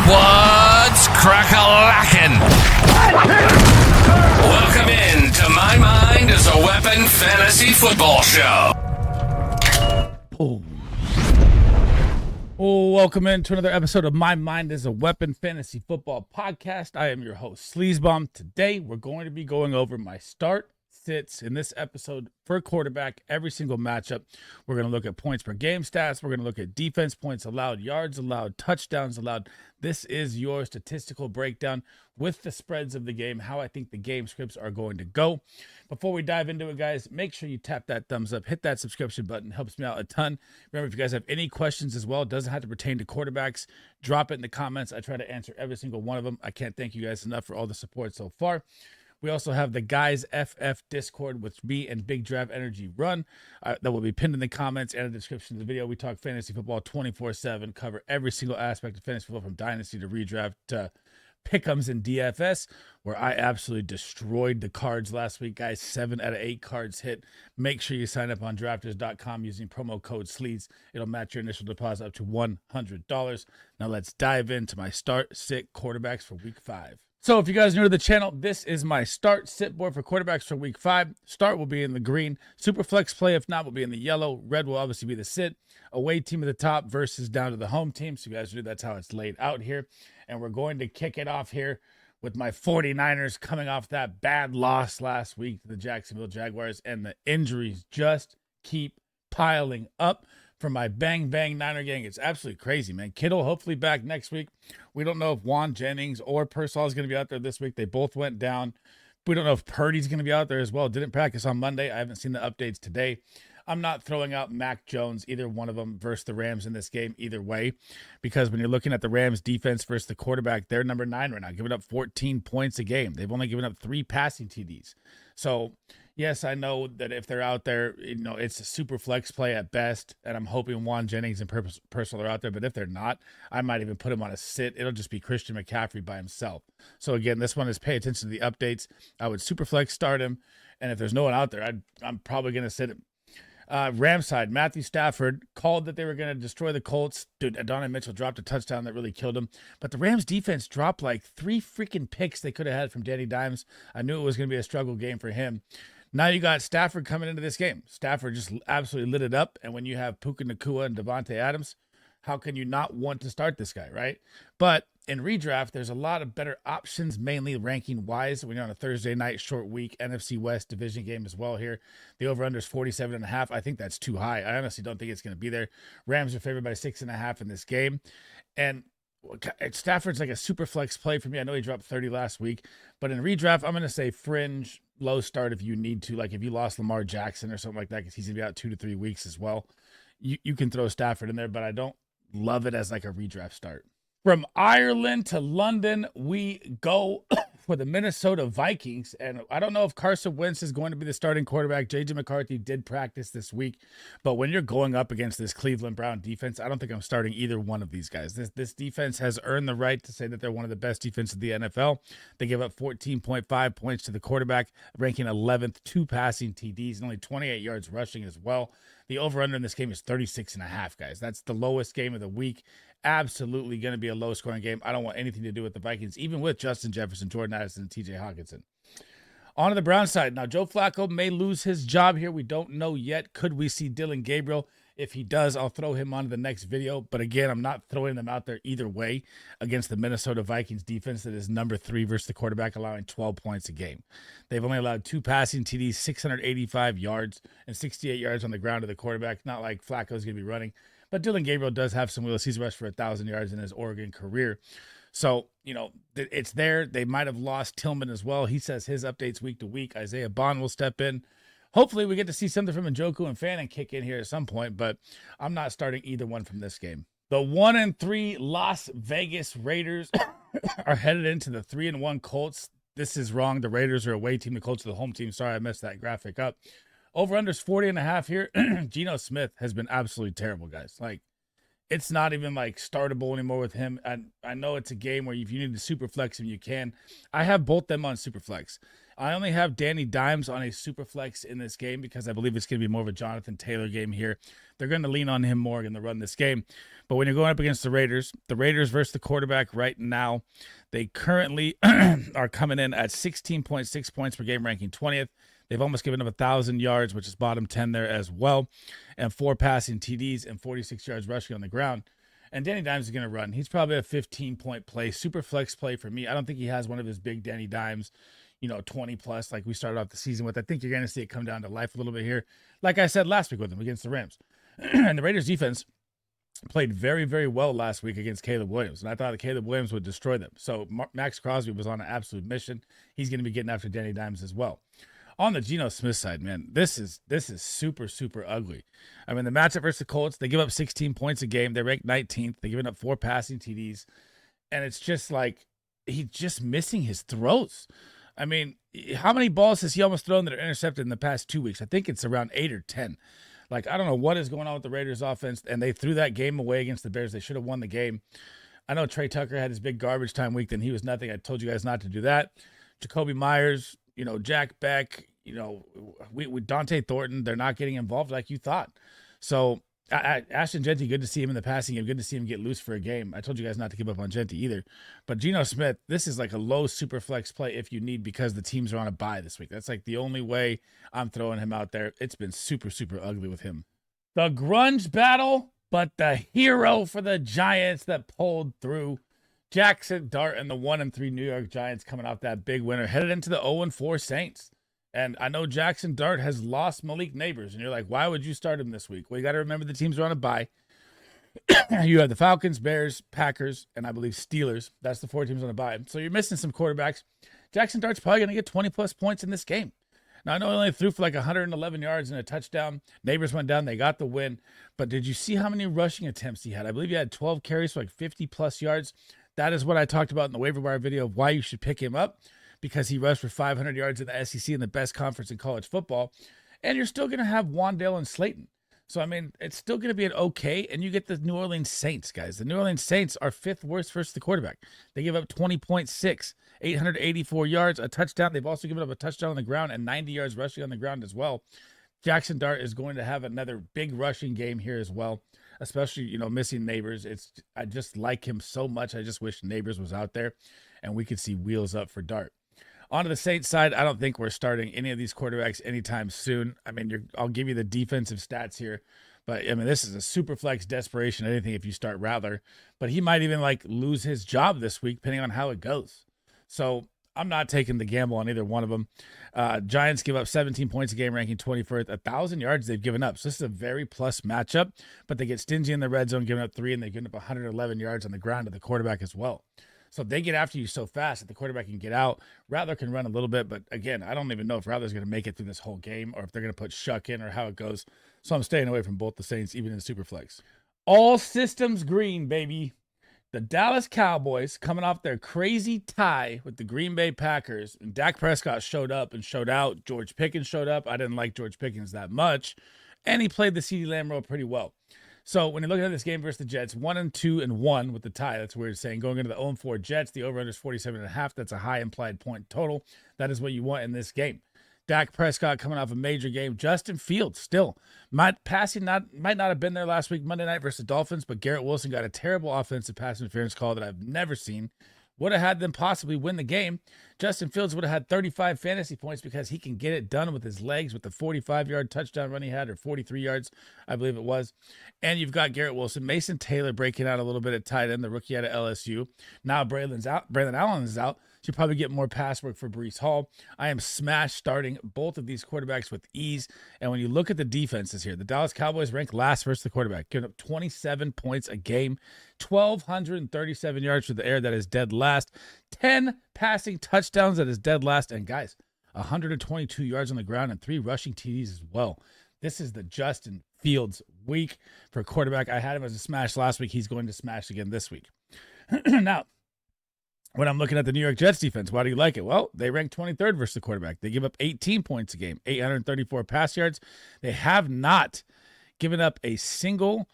What's crack-a-lackin'? Welcome in to My Mind is a Weapon Fantasy Football Show. Welcome in to another episode of My Mind is a Weapon Fantasy Football Podcast. I am your host, Sleazebomb. Today, we're going to be going over my start sits in this episode for quarterback, every single matchup. We're going to look at points per game stats. We're going to look at defense points allowed, yards allowed, touchdowns allowed. This is your statistical breakdown with the spreads of the game, how I think the game scripts are going to go. Before we dive into it, guys, make sure you tap that thumbs up, hit that subscription button. It helps me out a ton. Remember, if you guys have any questions as well, it doesn't have to pertain to quarterbacks, drop it in the comments. I try to answer every single one of them. I can't thank you guys enough for all the support so far. We also have the Guys FF Discord, which me and Big Draft Energy run. That will be pinned in the comments and the description of the video. We talk fantasy football 24/7, cover every single aspect of fantasy football from Dynasty to ReDraft to Pick'ems and DFS, where I absolutely destroyed the cards last week, guys. 7 out of 8 cards hit. Make sure you sign up on drafters.com using promo code SLEEZ. It'll match your initial deposit up to $100. Now let's dive into my start sit quarterbacks for week 5. So if you guys are new to the channel, this is my start sit board for quarterbacks for week 5. Start will be in the green. Super flex play, if not, will be in the yellow. Red will obviously be the sit. Away team at the top versus down to the home team. So you guys know that's how it's laid out here. And we're going to kick it off here with my 49ers coming off that bad loss last week to the Jacksonville Jaguars. And the injuries just keep piling up. For my Bang Bang Niner gang, it's absolutely crazy, man. Kittle hopefully back next week. We don't know if Juan Jennings or Purcell is going to be out there this week. They both went down. We don't know if Purdy's going to be out there as well. Didn't practice on Monday. I haven't seen the updates today. I'm not throwing out Mac Jones, either one of them, versus the Rams in this game, either way, because when you're looking at the Rams defense versus the quarterback, they're number 9 right now, giving up 14 points a game. They've only given up 3 passing TDs. So, yes, I know that if they're out there, it's a super flex play at best, and I'm hoping Juan Jennings and Purcell are out there, but if they're not, I might even put him on a sit. It'll just be Christian McCaffrey by himself. So, again, this one is pay attention to the updates. I would super flex start him, and if there's no one out there, I'm probably going to sit him. Rams side, Matthew Stafford called that they were going to destroy the Colts. Dude, Adonai Mitchell dropped a touchdown that really killed him. But the Rams defense dropped like 3 freaking picks they could have had from Danny Dimes. I knew it was going to be a struggle game for him. Now you got Stafford coming into this game. Stafford just absolutely lit it up. And when you have Puka Nacua and Devontae Adams, how can you not want to start this guy, right? But in redraft, there's a lot of better options, mainly ranking-wise. When you're on a Thursday night short week, NFC West division game as well here. The over-under is 47.5. I think that's too high. I honestly don't think it's going to be there. Rams are favored by 6.5 in this game. And Stafford's like a super flex play for me. I know he dropped 30 last week. But in redraft, I'm going to say fringe, low start if you need to. Like if you lost Lamar Jackson or something like that, because he's going to be out 2 to 3 weeks as well. You can throw Stafford in there, but I don't love it as like a redraft start. From Ireland to London, we go for the Minnesota Vikings. And I don't know if Carson Wentz is going to be the starting quarterback. J.J. McCarthy did practice this week. But when you're going up against this Cleveland Brown defense, I don't think I'm starting either one of these guys. This defense has earned the right to say that they're one of the best defenses in the NFL. They give up 14.5 points to the quarterback, ranking 11th, 2 passing TDs, and only 28 yards rushing as well. The over-under in this game is 36.5, guys. That's the lowest game of the week. Absolutely going to be a low-scoring game. I don't want anything to do with the Vikings, even with Justin Jefferson, Jordan Addison, and TJ Hawkinson. On to the Brown side. Now, Joe Flacco may lose his job here. We don't know yet. Could we see Dylan Gabriel? If he does, I'll throw him on to the next video. But again, I'm not throwing them out there either way against the Minnesota Vikings defense that is number 3 versus the quarterback, allowing 12 points a game. They've only allowed 2 passing TDs, 685 yards, and 68 yards on the ground to the quarterback. Not like Flacco's going to be running. But Dylan Gabriel does have some wheels. He's rushed for 1,000 yards in his Oregon career. So, it's there. They might have lost Tillman as well. He says his updates week to week. Isaiah Bond will step in. Hopefully we get to see something from Njoku and Fannin kick in here at some point, but I'm not starting either one from this game. The 1-3 Las Vegas Raiders are headed into the 3-1 Colts. This is wrong. The Raiders are away team. The Colts are the home team. Sorry, I messed that graphic up. Over-under's 40.5 here. Geno Smith has been absolutely terrible, guys. Like, it's not even like startable anymore with him. And I know it's a game where if you need to super flex him, you can. I have both them on super flex. I only have Danny Dimes on a super flex in this game because I believe it's going to be more of a Jonathan Taylor game here. They're going to lean on him more in the run this game. But when you're going up against the Raiders versus the quarterback right now, they currently are coming in at 16.6 points per game, ranking 20th. They've almost given up 1,000 yards, which is bottom 10 there as well, and 4 passing TDs and 46 yards rushing on the ground. And Danny Dimes is going to run. He's probably a 15-point play, super flex play for me. I don't think he has one of his big Danny Dimes, 20 plus like we started off the season with. I think you're going to see it come down to life a little bit here. Like I said last week with him against the Rams. And the Raiders defense played very, very well last week against Caleb Williams. And I thought that Caleb Williams would destroy them. So Max Crosby was on an absolute mission. He's going to be getting after Danny Dimes as well. On the Geno Smith side, man, this is super, super ugly. I mean, the matchup versus the Colts, they give up 16 points a game. They rank 19th. They're giving up 4 passing TDs. And it's just like he's just missing his throws. I mean, how many balls has he almost thrown that are intercepted in the past 2 weeks? I think it's around 8 or 10. Like, I don't know what is going on with the Raiders offense, and they threw that game away against the Bears. They should have won the game. I know Trey Tucker had his big garbage time week, then he was nothing. I told you guys not to do that. Jacoby Myers, Jack Beck, with Dante Thornton, they're not getting involved like you thought. So Ashton Jeanty, good to see him in the passing game. Good to see him get loose for a game. I told you guys not to give up on Jeanty either. But Geno Smith, this is like a low super flex play if you need, because the teams are on a bye this week. That's like the only way I'm throwing him out there. It's been super, super ugly with him. The grunge battle, but the hero for the Giants that pulled through. Jackson Dart and the 1-3 New York Giants coming off that big winner, headed into the 0-4 Saints. And I know Jackson Dart has lost Malik Neighbors, and you're like, why would you start him this week? Well, you got to remember the teams are on a bye. You have the Falcons, Bears, Packers, and I believe Steelers. That's the 4 teams on a bye. So you're missing some quarterbacks. Jackson Dart's probably going to get 20-plus points in this game. Now, I know he only threw for like 111 yards and a touchdown. Neighbors went down. They got the win. But did you see how many rushing attempts he had? I believe he had 12 carries for like 50-plus yards. That is what I talked about in the waiver wire video of why you should pick him up, because he rushed for 500 yards in the SEC in the best conference in college football. And you're still going to have Wandale and Slayton. So, I mean, it's still going to be an okay. And you get the New Orleans Saints, guys. The New Orleans Saints are 5th worst versus the quarterback. They give up 20.6, 884 yards, a touchdown. They've also given up a touchdown on the ground and 90 yards rushing on the ground as well. Jackson Dart is going to have another big rushing game here as well, especially, missing Neighbors. I just like him so much. I just wish Neighbors was out there and we could see wheels up for Dart. On to the Saints side, I don't think we're starting any of these quarterbacks anytime soon. I mean, I'll give you the defensive stats here, but I mean, this is a super flex desperation, anything if you start Rattler, but he might even lose his job this week, depending on how it goes. So I'm not taking the gamble on either one of them. Giants give up 17 points a game, ranking 21st. 1,000 yards they've given up. So this is a very plus matchup, but they get stingy in the red zone, giving up 3, and they've given up 111 yards on the ground to the quarterback as well. So they get after you so fast that the quarterback can get out. Rattler can run a little bit, but again, I don't even know if Rattler's going to make it through this whole game or if they're going to put Shuck in or how it goes. So I'm staying away from both the Saints, even in Superflex. All systems green, baby. The Dallas Cowboys coming off their crazy tie with the Green Bay Packers. And Dak Prescott showed up and showed out. George Pickens showed up. I didn't like George Pickens that much. And he played the CeeDee Lamb role pretty well. So when you're looking at this game versus the Jets, 1-2-1 with the tie, that's weird saying. Going into the 0-4 Jets, the over-under is 47.5. That's a high implied point total. That is what you want in this game. Dak Prescott coming off a major game. Justin Fields still might not have been there last week Monday night versus the Dolphins, but Garrett Wilson got a terrible offensive pass interference call that I've never seen. Would have had them possibly win the game. Justin Fields would have had 35 fantasy points because he can get it done with his legs with the 45-yard touchdown run he had, or 43 yards, I believe it was. And you've got Garrett Wilson. Mason Taylor breaking out a little bit at tight end, the rookie out of LSU. Now Braylon Allen is out. So you probably get more pass work for Breece Hall. I am smashed starting both of these quarterbacks with ease. And when you look at the defenses here, the Dallas Cowboys rank last versus the quarterback, giving up 27 points a game, 1,237 yards through the air, that is dead last, 10 passing touchdowns, that is dead last, and guys, 122 yards on the ground and 3 rushing TDs as well. This is the Justin Fields week for quarterback. I had him as a smash last week. He's going to smash again this week. Now, when I'm looking at the New York Jets defense, why do you like it? Well, they rank 23rd versus the quarterback. They give up 18 points a game, 834 pass yards. They have not given up a single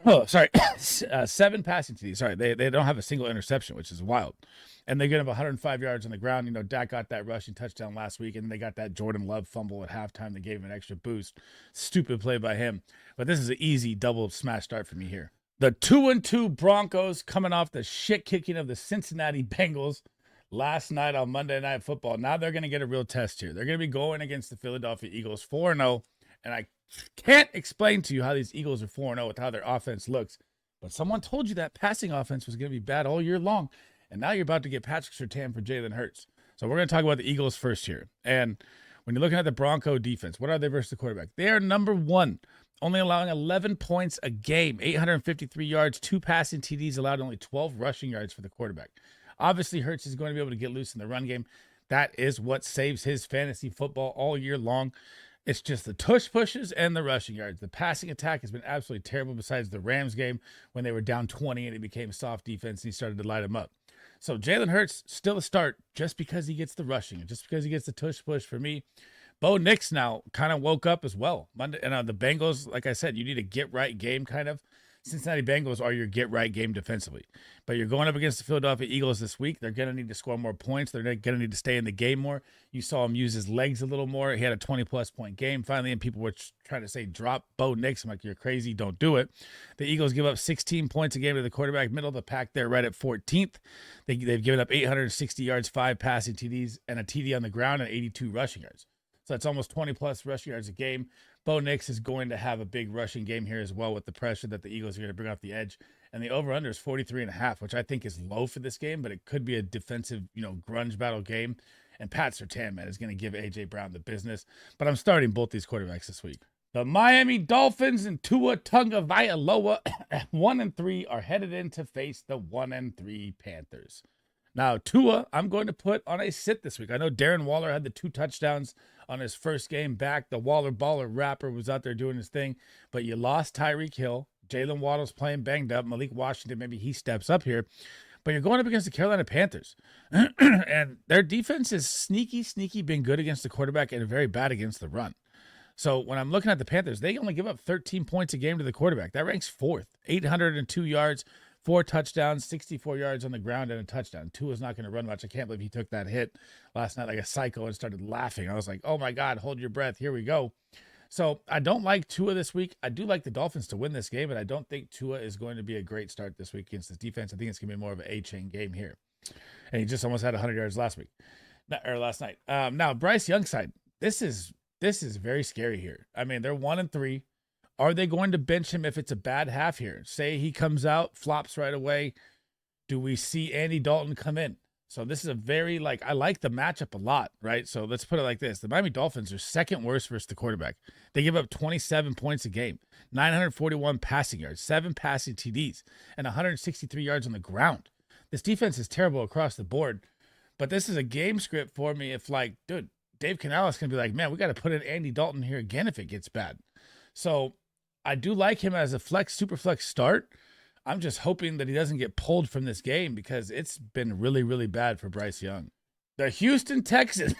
Oh, sorry, 7 passing TDs. Sorry, they don't have a single interception, which is wild. And they get up 105 yards on the ground. You know, Dak got that rushing touchdown last week, and they got that Jordan Love fumble at halftime that gave him an extra boost. Stupid play by him. But this is an easy double smash start for me here. The 2-2 Broncos coming off the shit kicking of the Cincinnati Bengals last night on Monday Night Football. Now they're going to get a real test here. They're going to be going against the Philadelphia Eagles 4-0, and I can't explain to you how these Eagles are 4-0 with how their offense looks. But someone told you that passing offense was going to be bad all year long, and now you're about to get Patrick Surtain for Jalen Hurts. So we're going to talk about the Eagles first here. And when you're looking at the Bronco defense, what are they versus the quarterback? They are number 1, only allowing 11 points a game, 853 yards, 2 passing TDs allowed, only 12 rushing yards for the quarterback. Obviously, Hurts is going to be able to get loose in the run game. That is what saves his fantasy football all year long. It's just the tush pushes and the rushing yards. The passing attack has been absolutely terrible besides the Rams game when they were down 20 and it became soft defense and he started to light them up. So Jalen Hurts, still a start just because he gets the rushing and just because he gets the tush push for me. Bo Nix now kind of woke up as well. Monday, and the Bengals, like I said, you need a get-right game kind of. Cincinnati Bengals are your get-right game defensively. But you're going up against the Philadelphia Eagles this week. They're going to need to score more points. They're going to need to stay in the game more. You saw him use his legs a little more. He had a 20-plus point game finally, and people were trying to say, drop Bo Nix. I'm like, you're crazy. Don't do it. The Eagles give up 16 points a game to the quarterback, middle of the pack there, right at 14th. They've given up 860 yards, 5 passing TDs, and a TD on the ground, and 82 rushing yards. So that's almost 20-plus rushing yards a game. Bo Nix is going to have a big rushing game here as well with the pressure that the Eagles are going to bring off the edge. And the over-under is 43.5, which I think is low for this game, but it could be a defensive, grunge battle game. And Pat Surtain, man, is going to give A.J. Brown the business. But I'm starting both these quarterbacks this week. The Miami Dolphins and Tua Tagovailoa at 1-3 are headed in to face the 1-3 Panthers. Now, Tua, I'm going to put on a sit this week. I know Darren Waller had the 2 touchdowns on his first game back. The Waller Baller rapper was out there doing his thing, but you lost Tyreek Hill. Jalen Waddle's playing banged up. Malik Washington, maybe he steps up here. But you're going up against the Carolina Panthers. And their defense is sneaky been good against the quarterback and very bad against the run. So when I'm looking at the Panthers, they only give up 13 points a game to the quarterback. That ranks 4th, 802 yards. 4 touchdowns, 64 yards on the ground, and a touchdown. Tua's not going to run much. I can't believe he took that hit last night like a psycho and started laughing. I was like, oh my God, hold your breath. Here we go. So I don't like Tua this week. I do like the Dolphins to win this game, but I don't think Tua is going to be a great start this week against this defense. I think it's going to be more of an A-chain game here. And he just almost had 100 yards last night. Now, Bryce Young side, this is very scary here. I mean, they're 1-3. Are they going to bench him if it's a bad half here? Say he comes out, flops right away. Do we see Andy Dalton come in? So this is a very, I like the matchup a lot, right? So let's put it like this. The Miami Dolphins are second worst versus the quarterback. They give up 27 points a game, 941 passing yards, 7 passing TDs, and 163 yards on the ground. This defense is terrible across the board, but this is a game script for me if, dude, Dave Canales can be like, man, we got to put in Andy Dalton here again if it gets bad. So I do like him as a super flex start. I'm just hoping that he doesn't get pulled from this game because it's been really, really bad for Bryce Young. The Houston Texans.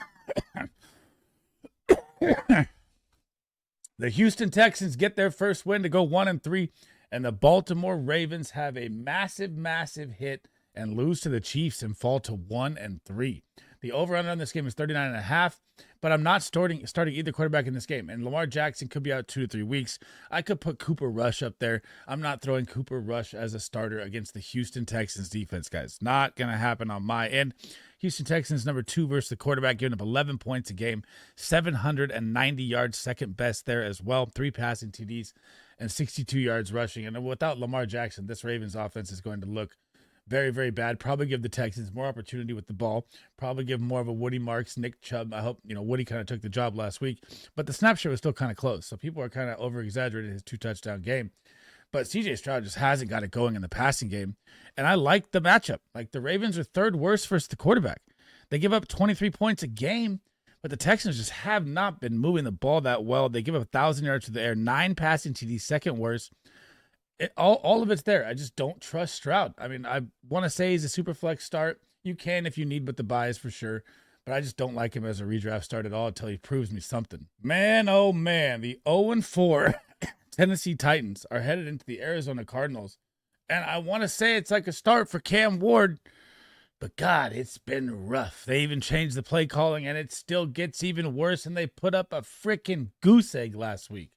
The Houston Texans get their first win to go 1-3, and the Baltimore Ravens have a massive hit and lose to the Chiefs and fall to 1-3. The over-under on this game is 39.5, but I'm not starting either quarterback in this game. And Lamar Jackson could be out 2 to 3 weeks. I could put Cooper Rush up there. I'm not throwing Cooper Rush as a starter against the Houston Texans defense, guys. Not going to happen on my end. Houston Texans number 2 versus the quarterback, giving up 11 points a game, 790 yards, second best there as well. 3 passing TDs and 62 yards rushing. And without Lamar Jackson, this Ravens offense is going to look very, very bad. Probably give the Texans more opportunity with the ball. Probably give more of a Woody Marks, Nick Chubb. I hope, Woody kind of took the job last week. But the snap share was still kind of close. So people are kind of over-exaggerating his 2-touchdown game. But C.J. Stroud just hasn't got it going in the passing game. And I like the matchup. The Ravens are 3rd worst versus the quarterback. They give up 23 points a game. But the Texans just have not been moving the ball that well. They give up 1,000 yards to the air. 9 passing TDs, 2nd worst. All of it's there. I just don't trust Stroud. I mean, I want to say he's a super flex start. You can if you need with the buys for sure. But I just don't like him as a redraft start at all until he proves me something. Man, oh man, the 0-4 Tennessee Titans are headed into the Arizona Cardinals. And I want to say it's like a start for Cam Ward, but God, it's been rough. They even changed the play calling, and it still gets even worse, and they put up a freaking goose egg last week.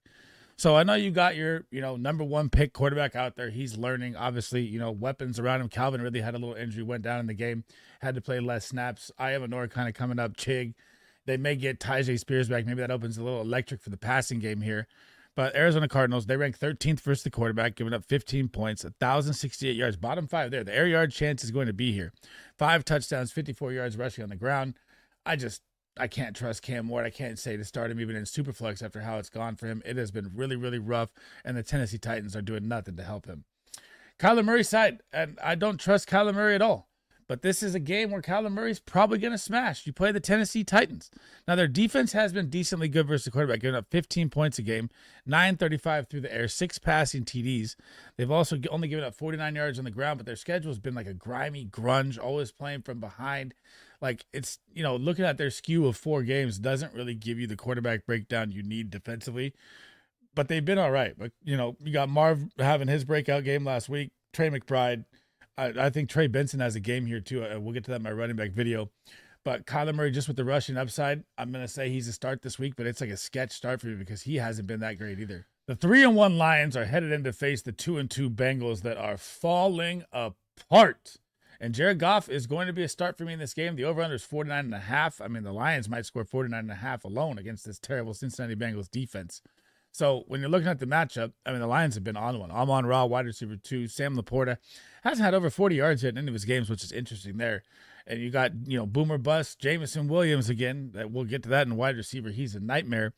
So I know you got your, number one pick quarterback out there. He's learning, obviously, weapons around him. Calvin really had a little injury, went down in the game, had to play less snaps. Iowa kind of coming up, Chig. They may get Tyjae Spears back. Maybe that opens a little electric for the passing game here. But Arizona Cardinals, they rank 13th versus the quarterback, giving up 15 points, 1,068 yards, bottom 5 there. The air yard chance is going to be here. 5 touchdowns, 54 yards rushing on the ground. I can't trust Cam Ward. I can't say to start him even in Superflex after how it's gone for him. It has been really, really rough, and the Tennessee Titans are doing nothing to help him. Kyler Murray's side, and I don't trust Kyler Murray at all. But this is a game where Kyler Murray's probably going to smash. You play the Tennessee Titans. Now, their defense has been decently good versus the quarterback, giving up 15 points a game, 935 through the air, 6 passing TDs. They've also only given up 49 yards on the ground, but their schedule has been like a grimy grunge, always playing from behind. Like, it's, looking at their skew of 4 games doesn't really give you the quarterback breakdown you need defensively. But they've been all right. But, you got Marv having his breakout game last week, Trey McBride. I think Trey Benson has a game here, too. We'll get to that in my running back video. But Kyler Murray, just with the rushing upside, I'm going to say he's a start this week, but it's like a sketch start for me because he hasn't been that great either. The 3-1 Lions are headed in to face the 2-2 Bengals that are falling apart. And Jared Goff is going to be a start for me in this game. The over-under is 49.5. I mean, the Lions might score 49.5 alone against this terrible Cincinnati Bengals defense. So when you're looking at the matchup, I mean, the Lions have been on one. Amon-Ra, wide receiver 2. Sam Laporta hasn't had over 40 yards yet in any of his games, which is interesting there. And you got, boomer bust, Jameson Williams again. We'll get to that in wide receiver. He's a nightmare.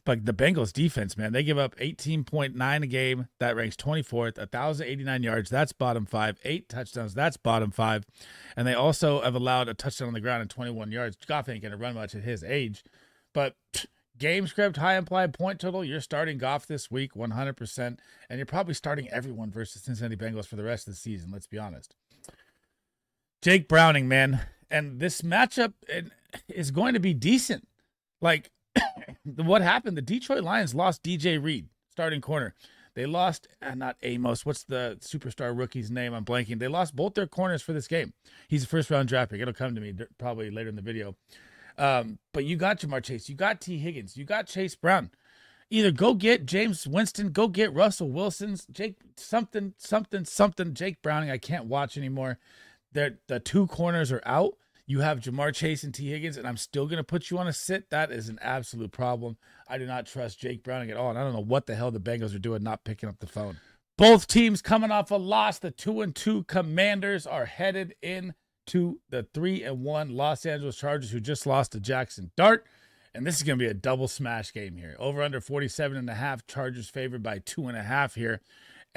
But the Bengals defense, man, they give up 18.9 a game. That ranks 24th, 1,089 yards. That's bottom 5. 8 touchdowns. That's bottom 5. And they also have allowed a touchdown on the ground and 21 yards. Goff ain't going to run much at his age. But game script, high implied point total, you're starting Goff this week 100%. And you're probably starting everyone versus Cincinnati Bengals for the rest of the season, let's be honest. Jake Browning, man. And this matchup is going to be decent. Like, what happened? The Detroit Lions lost DJ Reed, starting corner. They lost, not Amos. What's the superstar rookie's name? I'm blanking. They lost both their corners for this game. He's a first-round draft pick. It'll come to me probably later in the video. But you got Jamar Chase. You got T. Higgins. You got Chase Brown. Either go get James Winston, go get Russell Wilson's, Jake something. Jake Browning, I can't watch anymore. The 2 corners are out. You have Jamar Chase and T. Higgins, and I'm still going to put you on a sit. That is an absolute problem. I do not trust Jake Browning at all, and I don't know what the hell the Bengals are doing not picking up the phone. Both teams coming off a loss. The 2-2 Commanders are headed into the 3-1 Los Angeles Chargers, who just lost to Jackson Dart, and this is going to be a double smash game here. Over under 47.5, Chargers favored by 2.5 here.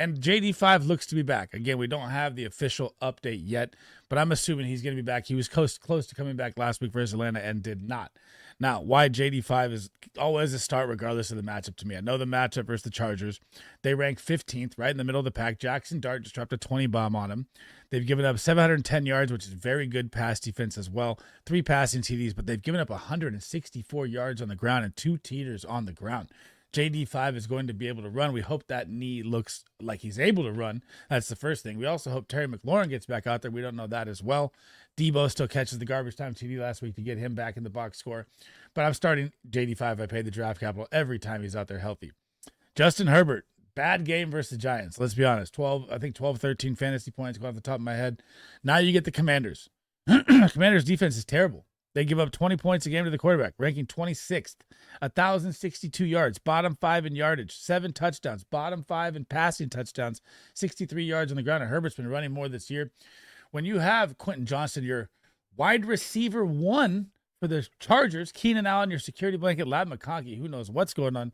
And JD5 looks to be back. Again, we don't have the official update yet, but I'm assuming he's going to be back. He was close to coming back last week versus Atlanta and did not. Now, why JD5 is always a start regardless of the matchup to me. I know the matchup versus the Chargers. They rank 15th, right in the middle of the pack. Jackson Dart just dropped a 20 bomb on him. They've given up 710 yards, which is very good pass defense as well. 3 passing TDs, but they've given up 164 yards on the ground and 2 teeters on the ground. JD5 is going to be able to run. We hope that knee looks like he's able to run. That's the first thing. We also hope Terry McLaurin gets back out there. We don't know that as well. Debo still catches the garbage time TD last week to get him back in the box score. But I'm starting JD5. I paid the draft capital every time he's out there healthy. Justin Herbert, bad game versus the Giants. Let's be honest. 12, 13 fantasy points go off the top of my head. Now you get the Commanders. Commanders defense is terrible. They give up 20 points a game to the quarterback, ranking 26th, 1,062 yards, bottom 5 in yardage, 7 touchdowns, bottom 5 in passing touchdowns, 63 yards on the ground. And Herbert's been running more this year. When you have Quentin Johnston, your wide receiver 1 for the Chargers, Keenan Allen, your security blanket, Lab McConkey, who knows what's going on.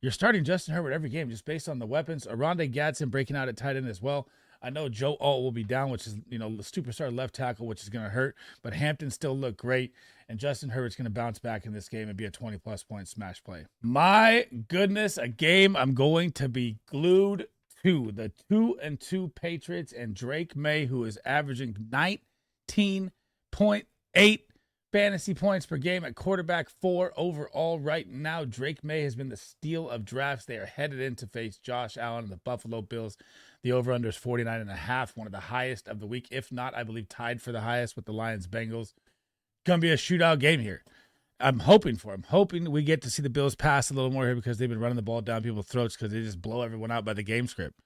You're starting Justin Herbert every game just based on the weapons. Aronde Gadsden breaking out at tight end as well. I know Joe Alt will be down, which is, the superstar left tackle, which is going to hurt. But Hampton still looked great. And Justin Herbert's going to bounce back in this game and be a 20-plus point smash play. My goodness, a game I'm going to be glued to. The 2-2 Patriots and Drake May, who is averaging 19.8 Fantasy points per game at quarterback, 4 overall right now. Drake May has been the steal of drafts. They are headed in to face Josh Allen and the Buffalo Bills. The over-under is 49.5, one of the highest of the week. If not, I believe tied for the highest with the Lions-Bengals. Going to be a shootout game here. I'm hoping we get to see the Bills pass a little more here because they've been running the ball down people's throats because they just blow everyone out by the game script.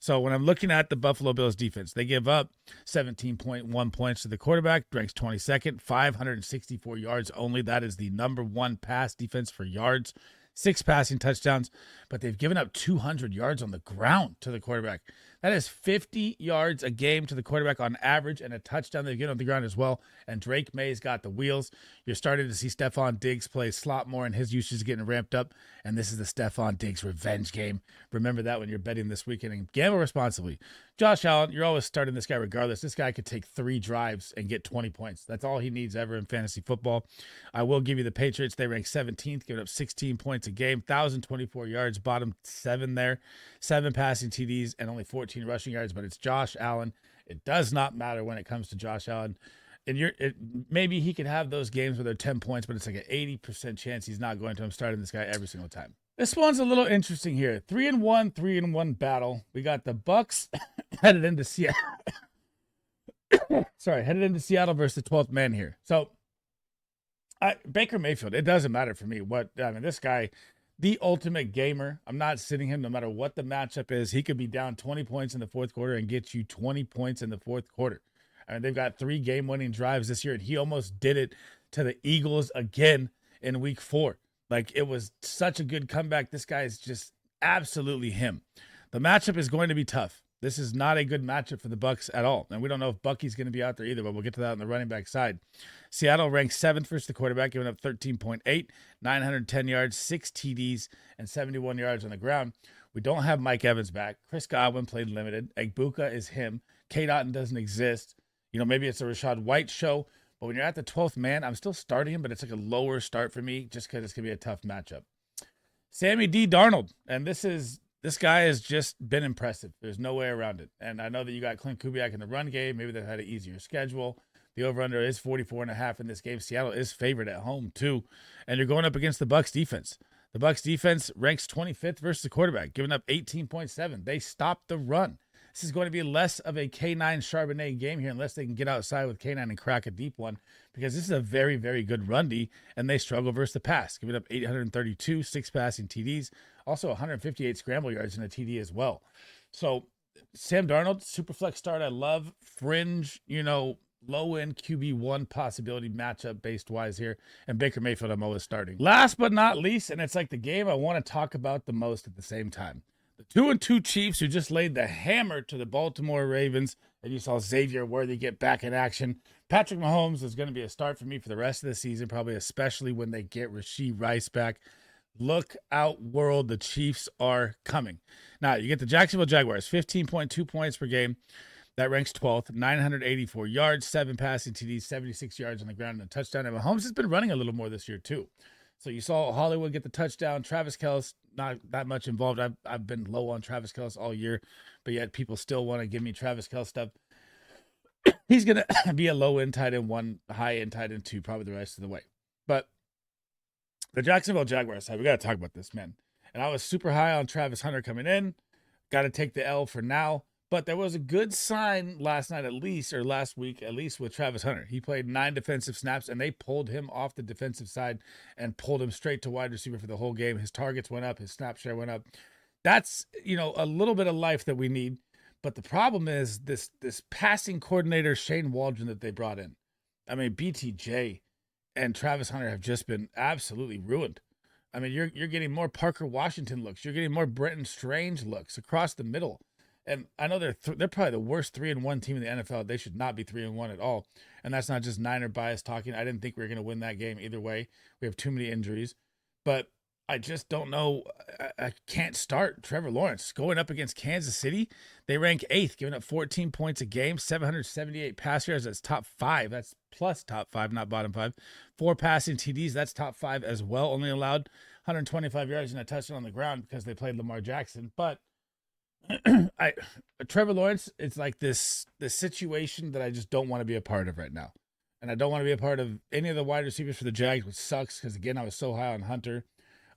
So when I'm looking at the Buffalo Bills defense, they give up 17.1 points to the quarterback, ranks 22nd, 564 yards only. That is the number one pass defense for yards, 6 passing touchdowns, but they've given up 200 yards on the ground to the quarterback. That is 50 yards a game to the quarterback on average, and a touchdown they get on the ground as well. And Drake May's got the wheels. You're starting to see Stephon Diggs play slot more, and his usage is getting ramped up. And this is the Stephon Diggs revenge game. Remember that when you're betting this weekend, and gamble responsibly. Josh Allen, you're always starting this guy regardless. This guy could take 3 drives and get 20 points. That's all he needs ever in fantasy football. I will give you the Patriots. They rank 17th, giving up 16 points a game, 1,024 yards, bottom 7 there, 7 passing TDs, and only 14 rushing yards, but it's Josh Allen. It does not matter when it comes to Josh Allen. And maybe he could have those games where they're 10 points, but it's like an 80% chance he's not going to. I'm starting this guy every single time. This one's a little interesting here. 3-1 battle. We got the Bucks headed into Seattle. Headed into Seattle versus the 12th man here. So Baker Mayfield, it doesn't matter for me. This guy, the ultimate gamer. I'm not sitting him no matter what the matchup is. He could be down 20 points in the fourth quarter and get you 20 points in the fourth quarter. They've got 3 game-winning drives this year, and he almost did it to the Eagles again in week 4. Like, it was such a good comeback. This guy is just absolutely him. The matchup is going to be tough. This is not a good matchup for the Bucs at all. And we don't know if Bucky's going to be out there either, but we'll get to that on the running back side. Seattle ranks 7th versus the quarterback, giving up 13.8, 910 yards, 6 TDs, and 71 yards on the ground. We don't have Mike Evans back. Chris Godwin played limited. Egbuka is him. Kate Otten doesn't exist. Maybe it's a Rachaad White show. But when you're at the 12th man, I'm still starting him, but it's like a lower start for me just because it's going to be a tough matchup. Sammy D. Darnold. And this guy has just been impressive. There's no way around it. And I know that you got Clint Kubiak in the run game. Maybe they've had an easier schedule. The over-under is 44.5 in this game. Seattle is favored at home, too. And you're going up against the Bucs defense. The Bucs defense ranks 25th versus the quarterback, giving up 18.7. They stopped the run. This is going to be less of a K9 Charbonnet game here unless they can get outside with K9 and crack a deep one, because this is a very, very good run D, and they struggle versus the pass, giving up 832, 6 passing TDs, also 158 scramble yards in a TD as well. So Sam Darnold, super flex start. I love fringe, low-end QB1 possibility matchup based wise here. And Baker Mayfield, I'm always starting. Last but not least, and it's like the game I want to talk about the most at the same time. The 2-2 Chiefs, who just laid the hammer to the Baltimore Ravens, and you saw Xavier Worthy get back in action. Patrick Mahomes is going to be a start for me for the rest of the season, probably especially when they get Rashee Rice back. Look out, world. The Chiefs are coming. Now, you get the Jacksonville Jaguars, 15.2 points per game. That ranks 12th, 984 yards, 7 passing TDs, 76 yards on the ground, and a touchdown. And Mahomes has been running a little more this year, too. So you saw Hollywood get the touchdown. Travis Kelce, not that much involved. I've been low on Travis Kelce all year, but yet people still want to give me Travis Kelce stuff. He's going to be a low-end tight end 1, high-end tight end 2, probably the rest of the way. But the Jacksonville Jaguars, we got to talk about this, man. And I was super high on Travis Hunter coming in. Got to take the L for now. But there was a good sign last week at least with Travis Hunter. He played 9 defensive snaps, and they pulled him off the defensive side and pulled him straight to wide receiver for the whole game. His targets went up. His snap share went up. That's, a little bit of life that we need. But the problem is this passing coordinator, Shane Waldron, that they brought in. BTJ and Travis Hunter have just been absolutely ruined. You're getting more Parker Washington looks. You're getting more Brenton Strange looks across the middle. And I know they're probably the worst 3-1 team in the NFL. They should not be 3-1 at all. And that's not just Niner bias talking. I didn't think we were going to win that game either way. We have too many injuries. But I just don't know. I can't start Trevor Lawrence going up against Kansas City. They rank 8th, giving up 14 points a game, 778 pass yards. That's top 5. That's plus top 5, not bottom 5. 4 passing TDs. That's top 5 as well. Only allowed 125 yards and a touchdown on the ground because they played Lamar Jackson. But Trevor Lawrence, it's like this situation that I just don't want to be a part of right now. And I don't want to be a part of any of the wide receivers for the Jags, which sucks because, again, I was so high on Hunter.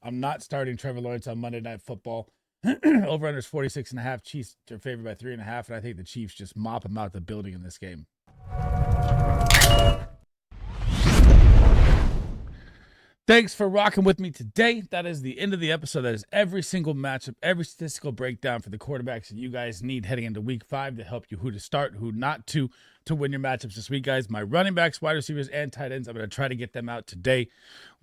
I'm not starting Trevor Lawrence on Monday Night Football. Over under is 46.5. Chiefs are favored by 3.5, and I think the Chiefs just mop them out the building in this game. Thanks for rocking with me today. That is the end of the episode. That is every single matchup, every statistical breakdown for the quarterbacks that you guys need heading into week 5 to help you who to start, who not to win your matchups this week, guys. My running backs, wide receivers, and tight ends, I'm going to try to get them out today.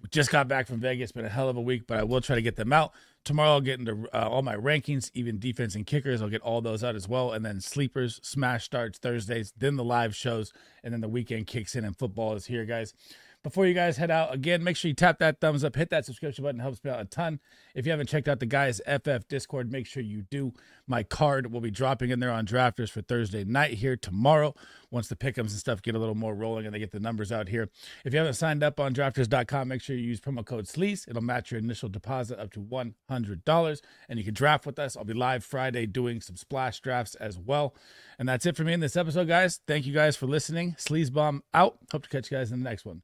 We just got back from Vegas. It's been a hell of a week, but I will try to get them out. Tomorrow I'll get into all my rankings, even defense and kickers. I'll get all those out as well. And then sleepers, smash starts Thursdays, then the live shows, and then the weekend kicks in and football is here, guys. Before you guys head out, again, make sure you tap that thumbs up, hit that subscription button. It helps me out a ton. If you haven't checked out the Guys FF Discord, make sure you do. My card will be dropping in there on Drafters for Thursday night here tomorrow once the pick'ems and stuff get a little more rolling and they get the numbers out here. If you haven't signed up on Drafters.com, make sure you use promo code SLEAZE. It'll match your initial deposit up to $100, and you can draft with us. I'll be live Friday doing some splash drafts as well. And that's it for me in this episode, guys. Thank you guys for listening. Sleazebomb out. Hope to catch you guys in the next one.